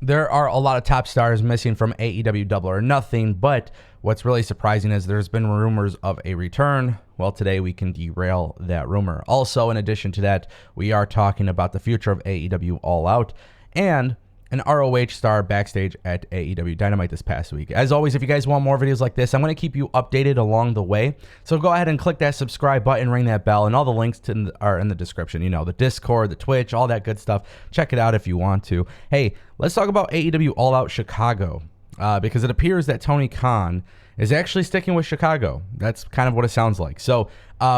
there are a lot of top stars missing from AEW Double or Nothing, but what's really surprising is there's been rumors of a return. Well, today we can derail that rumor. Also, in addition to that, we are talking about the future of AEW All Out and an ROH star backstage at AEW Dynamite this past week. As always, if you guys want more videos like this, I'm going to keep you updated along the way. So go ahead and click that subscribe button, ring that bell, and all the links are in the description. You know, the Discord, the Twitch, all that good stuff. Check it out if you want to. Hey, let's talk about AEW All Out Chicago because it appears that Tony Khan is actually sticking with Chicago. That's kind of what it sounds like. So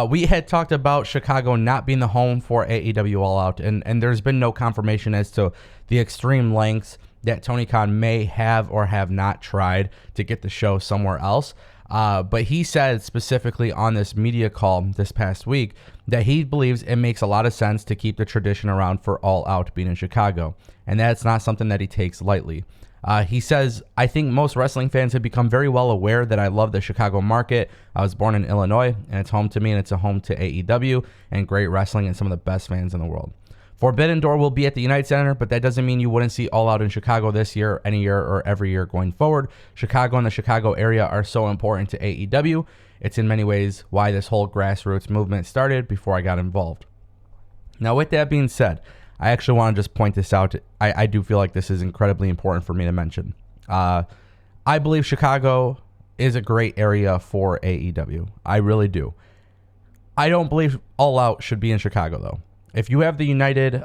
we had talked about Chicago not being the home for AEW All Out, and there's been no confirmation as to the extreme lengths that Tony Khan may have or have not tried to get the show somewhere else. But he said specifically on this media call this past week that he believes it makes a lot of sense to keep the tradition around for All Out being in Chicago, and that's not something that he takes lightly. He says, I think most wrestling fans have become very well aware that I love the Chicago market. I was born in Illinois, and it's home to me, and it's a home to AEW and great wrestling and some of the best fans in the world. Forbidden Door will be at the United Center, but that doesn't mean you wouldn't see All Out in Chicago this year, any year, or every year going forward. Chicago and the Chicago area are so important to AEW. It's in many ways why this whole grassroots movement started before I got involved. Now, with that being said, I actually want to just point this out. I do feel like this is incredibly important for me to mention. I believe Chicago is a great area for AEW. I really do. I don't believe All Out should be in Chicago, though. If you have the United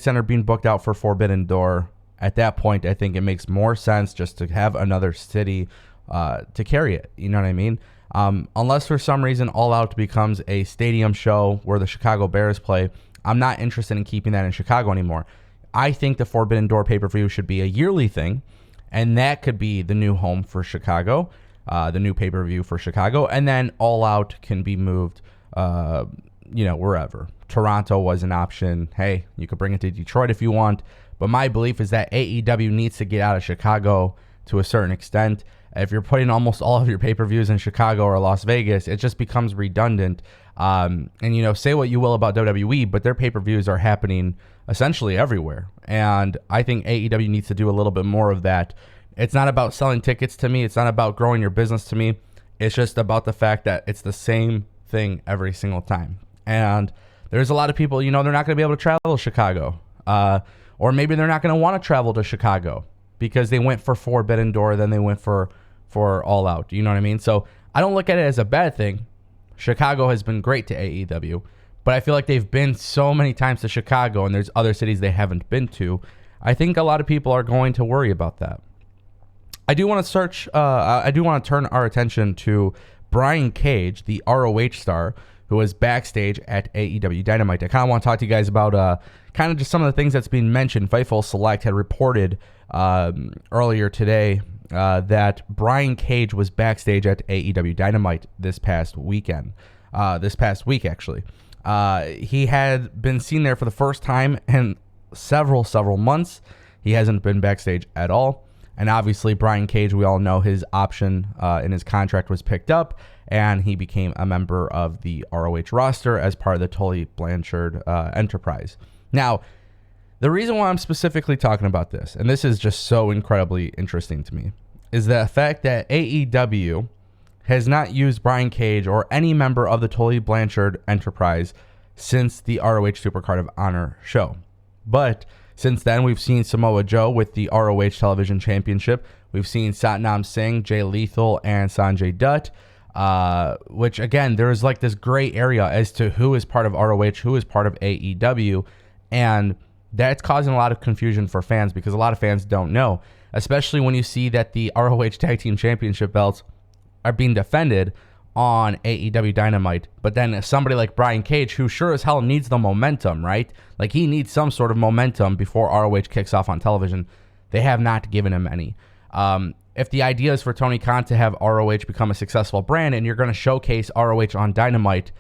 Center being booked out for Forbidden Door, at that point, I think it makes more sense just to have another city to carry it. You know what I mean? Unless for some reason All Out becomes a stadium show where the Chicago Bears play, I'm not interested in keeping that in Chicago anymore. I think the Forbidden Door pay-per-view should be a yearly thing, and that could be the new home for Chicago, the new pay-per-view for Chicago, and then All Out can be moved wherever. Toronto was an option. Hey, you could bring it to Detroit if you want. But my belief is that AEW needs to get out of Chicago to a certain extent. If you're putting almost all of your pay-per-views in Chicago or Las Vegas, it just becomes redundant. Say what you will about WWE, but their pay-per-views are happening essentially everywhere. And I think AEW needs to do a little bit more of that. It's not about selling tickets to me. It's not about growing your business to me. It's just about the fact that it's the same thing every single time. And there's a lot of people, they're not going to be able to travel to Chicago. Or maybe they're not going to want to travel to Chicago because they went for Forbidden Door, then they went for All Out. You know what I mean? So I don't look at it as a bad thing. Chicago has been great to AEW, but I feel like they've been so many times to Chicago and there's other cities they haven't been to. I think a lot of people are going to worry about that. I do want to turn our attention to Brian Cage, the ROH star, who was backstage at AEW Dynamite. I kind of want to talk to you guys about kind of just some of the things that's being mentioned. Fightful Select had reported earlier today that Brian Cage was backstage at AEW Dynamite this past week, actually. He had been seen there for the first time in several months. He hasn't been backstage at all. And obviously, Brian Cage, we all know his option in his contract was picked up, and he became a member of the ROH roster as part of the Tully Blanchard enterprise. Now, the reason why I'm specifically talking about this, and this is just so incredibly interesting to me, is the fact that AEW has not used Brian Cage or any member of the Tully Blanchard enterprise since the ROH Supercard of Honor show. But since then, we've seen Samoa Joe with the ROH Television Championship. We've seen Satnam Singh, Jay Lethal, and Sanjay Dutt, which, again, there is like this gray area as to who is part of ROH, who is part of AEW, and that's causing a lot of confusion for fans because a lot of fans don't know, especially when you see that the ROH Tag Team Championship belts are being defended on AEW Dynamite, but then somebody like Brian Cage, who sure as hell needs the momentum, right? Like, he needs some sort of momentum before ROH kicks off on television. They have not given him any. If the idea is for Tony Khan to have ROH become a successful brand and you're going to showcase ROH on Dynamite,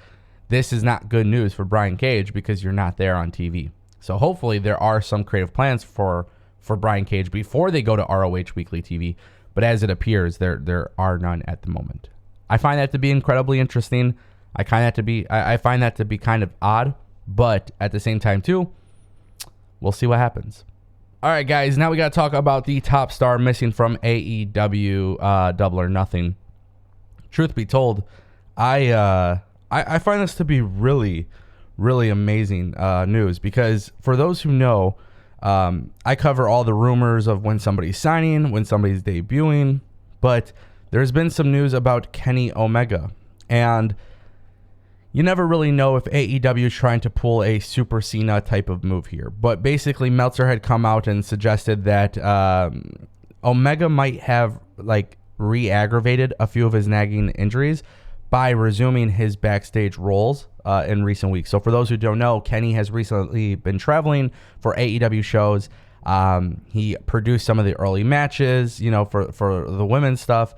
this is not good news for Brian Cage because you're not there on TV. So hopefully there are some creative plans for Brian Cage before they go to ROH Weekly TV, but as it appears, there are none at the moment. I find that to be incredibly interesting. I find that to be kind of odd, but at the same time too, we'll see what happens. All right, guys. Now we got to talk about the top star missing from AEW Double or Nothing. Truth be told, I find this to be really, really amazing news because for those who know, I cover all the rumors of when somebody's signing, when somebody's debuting, but there's been some news about Kenny Omega, and you never really know if AEW is trying to pull a Super Cena type of move here. But basically, Meltzer had come out and suggested that Omega might have re-aggravated a few of his nagging injuries by resuming his backstage roles in recent weeks. So for those who don't know, Kenny has recently been traveling for AEW shows. He produced some of the early matches, for the women's stuff.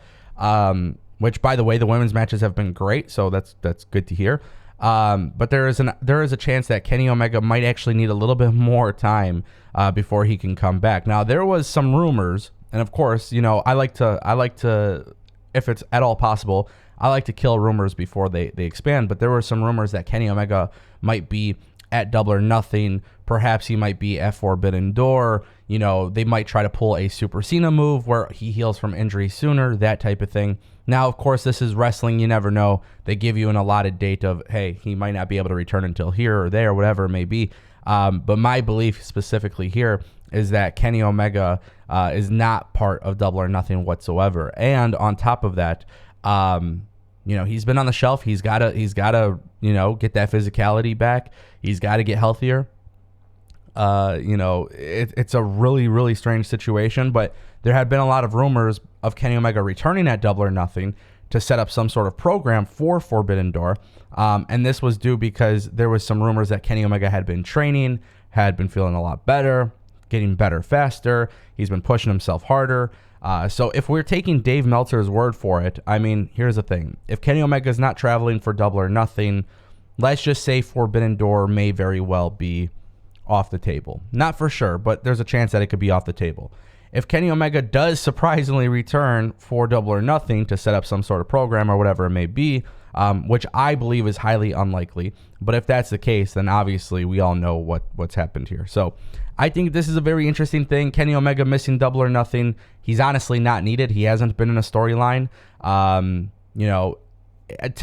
Which, by the way, the women's matches have been great, so that's good to hear. But there is a chance that Kenny Omega might actually need a little bit more time before he can come back. Now, there was some rumors, and of course, I like to, if it's at all possible, I like to kill rumors before they expand. But there were some rumors that Kenny Omega might be at Double or Nothing. Perhaps he might be at Forbidden Door. They might try to pull a Super Cena move where he heals from injury sooner, that type of thing. Now, of course, this is wrestling. You never know. They give you an allotted date of, hey, he might not be able to return until here or there, whatever it may be. But my belief specifically here is that Kenny Omega is not part of Double or Nothing whatsoever. And on top of that, he's been on the shelf. He's got to get that physicality back. He's got to get healthier. It's a really, really strange situation, but there had been a lot of rumors of Kenny Omega returning at Double or Nothing to set up some sort of program for Forbidden Door. And this was due because there was some rumors that Kenny Omega had been training, had been feeling a lot better, getting better faster. He's been pushing himself harder. So if we're taking Dave Meltzer's word for it, I mean, here's the thing. If Kenny Omega is not traveling for Double or Nothing, let's just say Forbidden Door may very well be off the table. Not for sure, but there's a chance that it could be off the table. If Kenny Omega does surprisingly return for Double or Nothing to set up some sort of program or whatever it may be, which I believe is highly unlikely, but if that's the case, then obviously we all know what's happened here. So I think this is a very interesting thing. Kenny Omega missing Double or Nothing. He's honestly not needed. He hasn't been in a storyline. To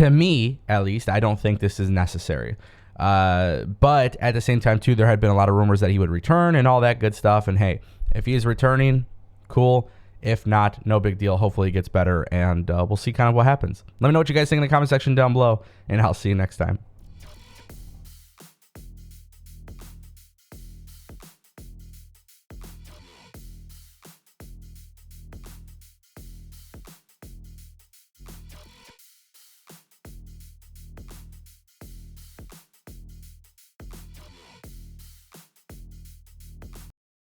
me, at least, I don't think this is necessary. But at the same time, too, there had been a lot of rumors that he would return and all that good stuff. And hey, if he is returning, cool. If not, no big deal. Hopefully he gets better, and we'll see kind of what happens. Let me know what you guys think in the comment section down below, and I'll see you next time.